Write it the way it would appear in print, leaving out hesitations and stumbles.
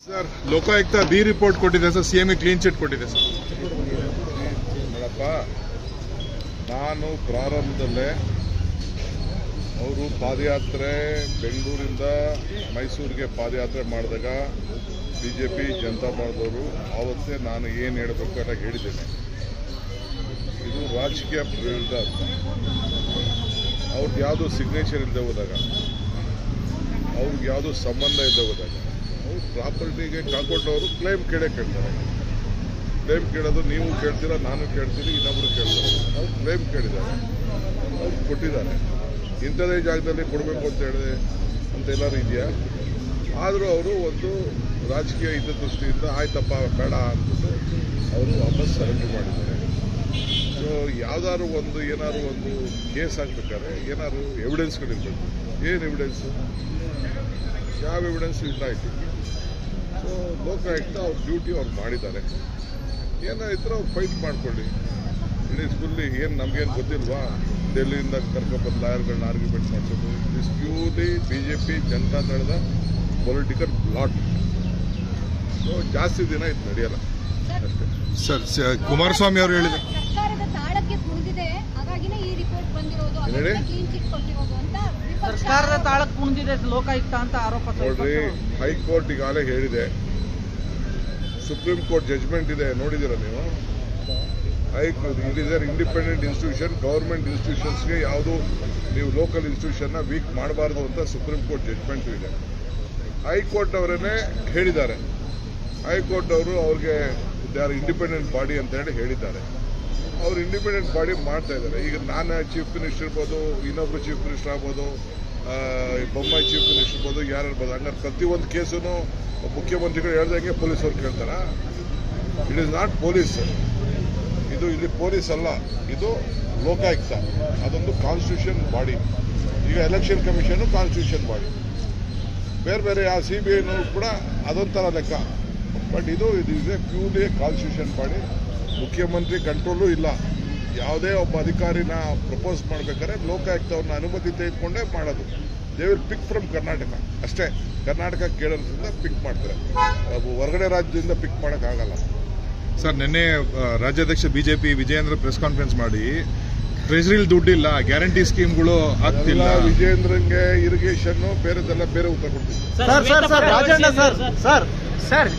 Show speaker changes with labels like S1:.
S1: Sir, Lokayukta B report ಕೊಟ್ಟಿದೆ sir, CM clean chit ಕೊಟ್ಟಿದೆ sir.
S2: ನೋಡಪ್ಪ, ನಾನು ಪ್ರಾರಂಭದಲ್ಲೇ ಅವರು ಪಾದಯಾತ್ರೆ ಬೆಂಗಳೂರಿಂದ ಮೈಸೂರಿಗೆ ಪಾದಯಾತ್ರೆ ಮಾಡಿದಾಗ ಬಿಜೆಪಿ ಜನತಾ ದಳದವರು ಆವತ್ತೇ ನಾನು ಏನು ಹೇಳಬೇಕು ಎಲ್ಲ ಹೇಳಿದ್ದೇನೆ. ಇದು ರಾಜಕೀಯ ವಿರುದ್ಧ ಅವ್ರಿಗೆ ಯಾವುದೋ ಸಿಗ್ನೇಚರ್ ಇಲ್ಲದೆ ಹೋದಾಗ, ಅವ್ರಿಗೆ ಯಾವುದೋ ಸಂಬಂಧ ಇಲ್ಲದೆ ಹೋದಾಗ ಅವ್ರು ಪ್ರಾಪರ್ಟಿಗೆ ಕಾಕೊಂಡವರು ಕ್ಲೈಮ್ ಕೇಳ್ತಾರೆ. ಕ್ಲೈಮ್ ಕೇಳೋದು ನೀವು ಕೇಳ್ತೀರಾ, ನಾನು ಕೇಳ್ತೀನಿ, ಇನ್ನೊಬ್ರು ಕೇಳ್ತಾರೆ. ಅವ್ರು ಕ್ಲೈಮ್ ಕೇಳಿದ್ದಾರೆ, ಅವ್ರು ಕೊಟ್ಟಿದ್ದಾರೆ. ಇಂಥದೇ ಜಾಗದಲ್ಲಿ ಕೊಡಬೇಕು ಅಂತ ಹೇಳಿದೆ ಅಂತೆಲ್ಲರೂ ಇದೆಯಾ? ಆದರೂ ಅವರು ಒಂದು ರಾಜಕೀಯ ಹಿತದೃಷ್ಟಿಯಿಂದ ಆಯ್ತಪ್ಪ ಬೇಡ ಅಂದ್ಬಿಟ್ಟು ಅವರು ವಾಪಸ್ ಸರೆಂಡರ್ ಮಾಡಿದ್ದಾರೆ. ಸೊ ಯಾವ್ದಾದ್ರು ಒಂದು ಏನಾದ್ರು ಒಂದು ಕೇಸ್ ಆಗಬೇಕಾದ್ರೆ ಏನಾದ್ರು ಎವಿಡೆನ್ಸ್ಗಳಿರ್ಬೇಕು. ಏನು ಎವಿಡೆನ್ಸು? ಯಾವ ಎವಿಡೆನ್ಸು ಇಲ್ಲ ಆಯ್ತು. ಸೊ ಲೋಕಾಯುಕ್ತ ಅವ್ರ ಡ್ಯೂಟಿ ಅವ್ರು ಮಾಡಿದ್ದಾರೆ. ಏನಾಯ್ತು ಅವ್ರು ಫೈಟ್ ಮಾಡ್ಕೊಳ್ಳಿ. ಇಡೀ ಫುಲ್ಲಿ ಏನು ನಮಗೇನು ಗೊತ್ತಿಲ್ವಾ? ಡೆಲ್ಲಿಯಿಂದ ಕರ್ಕೊಂಡ್ಬಂದು ಲಾಯರ್ಗಳನ್ನ ಆರ್ಗ್ಯುಮೆಂಟ್ ಮಾಡಿಸೋದು. ದಿಸ್ ಪ್ಯೂರ್ಲಿ ಬಿಜೆಪಿ ಜನತಾ ದಳದ ಪೊಲಿಟಿಕಲ್ ಪ್ಲಾಟ್. ಸೊ ಜಾಸ್ತಿ ದಿನ ಇದು ನಡೆಯಲ್ಲ ಅಷ್ಟೇ.
S1: ಸರ್, ಕುಮಾರಸ್ವಾಮಿ ಅವರು ಹೇಳಿದ್ರು
S3: ಸರ್ಕಾರದ ತಾಳಕ್ಕೆ ಕುಣಿದಿದೆ, ಹಾಗಾಗಿನೇ ಈ ರಿಪೋರ್ಟ್ ಬಂದಿರೋದು, ಕ್ಲೀನ್ ಚಿಟ್ ಕೊಟ್ಟಿರೋದು ಅಂತ
S4: ಸರ್ಕಾರದ ತಾಳಕ್ಕೆ ಕುಣಿದಿದೆ ಲೋಕಾಯುಕ್ತ ಅಂತ ಆರೋಪ.
S2: ನೋಡ್ರಿ, ಹೈಕೋರ್ಟ್ ಈಗಾಗಲೇ ಹೇಳಿದೆ, ಸುಪ್ರೀಂ ಕೋರ್ಟ್ ಜಜ್ಮೆಂಟ್ ಇದೆ, ನೋಡಿದ್ದೀರಾ ನೀವು? It is an independent institution. Government ಇನ್ಸ್ಟಿಟ್ಯೂಷನ್ಸ್ಗೆ ಯಾವುದು ನೀವು ಲೋಕಲ್ ಇನ್ಸ್ಟಿಟ್ಯೂಷನ್ನ ವೀಕ್ ಮಾಡಬಾರ್ದು ಅಂತ ಸುಪ್ರೀಂ ಕೋರ್ಟ್ ಜಜ್ಮೆಂಟ್ ಇದೆ. ಹೈಕೋರ್ಟ್ ಅವರನ್ನೇ ಹೇಳಿದ್ದಾರೆ. ಹೈಕೋರ್ಟ್ ಅವರು ಅವ್ರಿಗೆ ದೇ ಆರ್ ಇಂಡಿಪೆಂಡೆಂಟ್ ಬಾಡಿ ಅಂತ ಹೇಳಿದ್ದಾರೆ. ಅವರು ಇಂಡಿಪೆಂಡೆಂಟ್ ಬಾಡಿ ಮಾಡ್ತಾ ಇದ್ದಾರೆ. ಈಗ ನಾನು ಚೀಫ್ ಮಿನಿಸ್ಟರ್ ಇರ್ಬೋದು, ಇನ್ನೊಬ್ರು ಚೀಫ್ ಮಿನಿಸ್ಟರ್ ಆಗ್ಬೋದು, ಬೊಮ್ಮಾಯಿ ಚೀಫ್ ಮಿನಿಸ್ಟರ್ ಇರ್ಬೋದು, ಯಾರು ಇರ್ಬೋದು. ಹಂಗಾರೆ ಪ್ರತಿಯೊಂದು ಕೇಸನ್ನು ಮುಖ್ಯಮಂತ್ರಿಗಳು ಹೇಳ್ದಂಗೆ ಪೊಲೀಸವ್ರು ಕೇಳ್ತಾರ? It is not police. ಇದು ಇಲ್ಲಿ ಪೊಲೀಸ್ ಅಲ್ಲ, ಇದು ಲೋಕಾಯುಕ್ತ. ಅದೊಂದು ಕಾನ್ಸ್ಟಿಟ್ಯೂಷನ್ ಬಾಡಿ. ಈಗ ಎಲೆಕ್ಷನ್ ಕಮಿಷನ್ ಕಾನ್ಸ್ಟಿಟ್ಯೂಷನ್ ಬಾಡಿ. ಬೇರೆ ಬೇರೆ ಯಾವ CBI ಕೂಡ ಅದೊಂಥರ ಲೆಕ್ಕ. ಬಟ್ ಇದು is A purely constitution body. ಮುಖ್ಯಮಂತ್ರಿ ಕಂಟ್ರೋಲು ಇಲ್ಲ. ಯಾವುದೇ ಒಬ್ಬ ಅಧಿಕಾರಿನ ಪ್ರಪೋಸ್ ಮಾಡಬೇಕಾದ್ರೆ ಲೋಕಾಯುಕ್ತವ್ರನ್ನ ಅನುಮತಿ ತೆಗೆದುಕೊಂಡೇ ಮಾಡೋದು. They will pick from Karnataka ಅಷ್ಟೇ. ಕರ್ನಾಟಕ ಕೇಳೋದ್ರಿಂದ ಪಿಕ್ ಮಾಡ್ತಾರೆ, ಹೊರಗಡೆ ರಾಜ್ಯದಿಂದ ಪಿಕ್ ಮಾಡೋಕ್ಕಾಗಲ್ಲ.
S1: ಸರ್, ನಿನ್ನೆ ರಾಜ್ಯಾಧ್ಯಕ್ಷ ಬಿಜೆಪಿ ವಿಜಯೇಂದ್ರ ಪ್ರೆಸ್ ಕಾನ್ಫರೆನ್ಸ್ ಮಾಡಿ ಟ್ರೆಜರಿಲಿ ದುಡ್ಡಿಲ್ಲ, ಗ್ಯಾರಂಟಿ ಸ್ಕೀಮ್ಗಳು ಆಗ್ತಿಲ್ಲ.
S2: ವಿಜಯೇಂದ್ರಂಗೆ ಇರಿಗೇಷನ್ ಬೇರೆದೆಲ್ಲ ಬೇರೆ ಉತ್ತರ ಕೊಡ್ತೀವಿ.
S4: ಸರ್